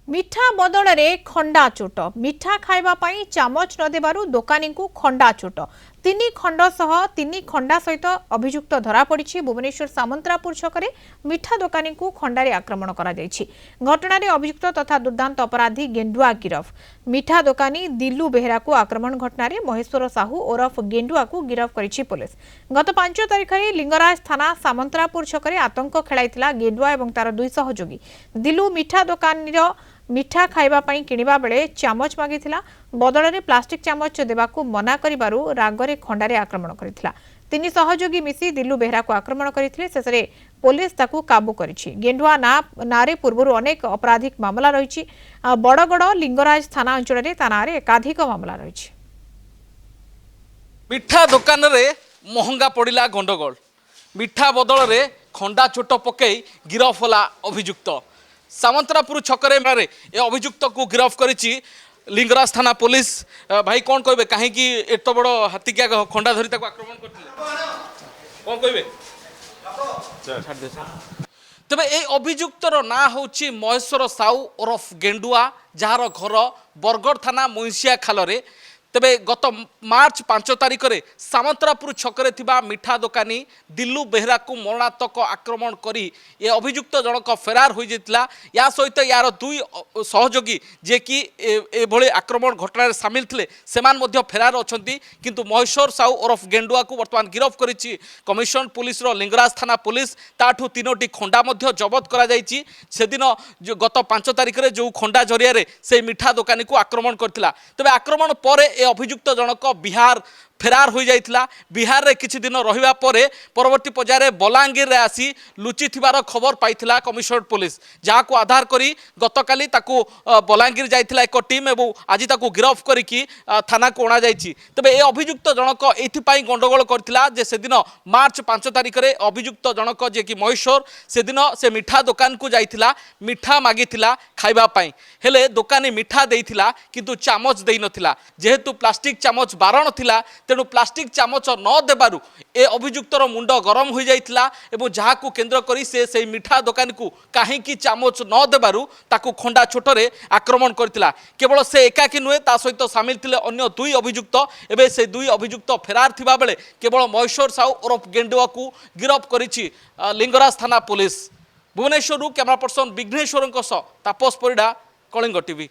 मिठा बदल में खंडा चोट मिठा खावाई चामच न देवारु दोकानी को खंडा चोट तीन खंड सह तीन खंडा सहित अभियुक्त धरा पड़ी भुवनेश्वर सामंतरापुर छकरे मिठा दोकानी को खंडारे आक्रमण करा घटना रे अभियुक्त तथा दुर्दांत अपराधी गेंडुआ गिरफ मिठा दोकानी दिलू बेहरा को आक्रमण घटना रे महेश्वर साहू ओरफ गेंडुआ को गिरफ करिछि पुलिस। गत 5 तारिख में लिंगराज थाना सामंतरापुर छकरे आतंक खेलाइथिला गेंडुआ और तार दुई सहयोगी दिलू मिठा दोकानी मिठा खाइबापई किणिबा बेले चामच मागिथिला बदल में प्लास्टिक चामच देवाकू मना करिबारु रागरे खंडारे आक्रमण करिथिला। तीन सहयोगी मिसी दिलू बेहरा को आक्रमण करथिले शेषरे पुलिस ताकू काबू करिछि। गेंडुआ नारे पूर्व अनेक आपराधिक मामला रहिछि। बड़गड़ लिंगराज थाना अंचल रे थानारे एकाधिक मामला रहिछि। मिठा दुकान रे महंगा पड़िला गंडगोल मिठा बदल रे खंडा चोट पकई गिरफ होला अभियुक्त। सामंतरापुर छकरे ए अभियुक्त को गिरफ करिछि लिंगराज थाना पुलिस। भाई कौन कहबे कहीं एत बड़ हाथिकिया खंडा धरी आक्रमण करथिले कौन कहबे तबे ए अभियुक्तर ना होछि महेश्वर साहू ओरफ गेंडुआ जार घर बरगड़ थाना मुंसिया खाल। तेबे गत मार्च 5 तारिख में सामंतरापुर छकरे थिबा मिठा दोकानी दिलू बेहरा को मरणात्मक आक्रमण करी ये अभियुक्त जनक फेरार हो जाता। या सहित यार दुई सहयोगी जे कि एभली आक्रमण घटना सामिल थे सेमान मध्य फेरार अछंती किंतु महेश्वर साहू ओरफ गेंडुआ को वर्तमान गिरफ करिछि कमिशन पुलिस रो लिंगराज थाना पुलिस। ताठू 3टी खंडा मध्य जबत करा जायछि। सेदिन गत 5 तारिख में जो खंडा जरिया से मिठा दोकानी को आक्रमण करथिला। तबे आक्रमण पर अभियुक्त जनक बिहार फेरार हो जाइथिला। बिहार रे किछि दिन रहिबा परे परवर्ती पर्याय बलांगीर रे आसी लुचि थिबार खबर पाइथिला कमिशनर पुलिस जाको आधार करी गतकाली ताकू बलांगीर जाइथिला एक टीम एवं आज ताकू गिरफ करिकी थाना को अणा जाइछि। तबे ए अभियुक्त जनक एथि पई गंडगोल करथिला जे सेदिन मार्च 5 तारिख रे अभियुक्त जनक जे कि महेश्वर सेदिन से मिठा दुकान को जाइथिला मिठा मागिथिला खाइबा पई हेले दुकानी मिठा देइथिला किंतु चामच देइ नथिला। जेहेतु प्लास्टिक चामच बारण थिला तेणु प्लास्टिक चामच न देबारु ए अभियुक्तर मुंड गरम हो जाइथिला एवं जहाकू केंद्र करी से मिठा दुकान को काहेकि चामच न देबारु ताकू खंडा छोटरे आक्रमण करथिला। केवल से एकाकी नुहे ता सहित सामिल थिले अन्य दुई अभियुक्त। एबे से दुई अभियुक्त फेरार थिबा बेले केवल महेश्वर साहू ओरफ गेंडुआ को गिरफ करिछि लिंगराज थाना police. Bhubaneswar camera person Vighneshwar Tapas Parida Kalinga TV.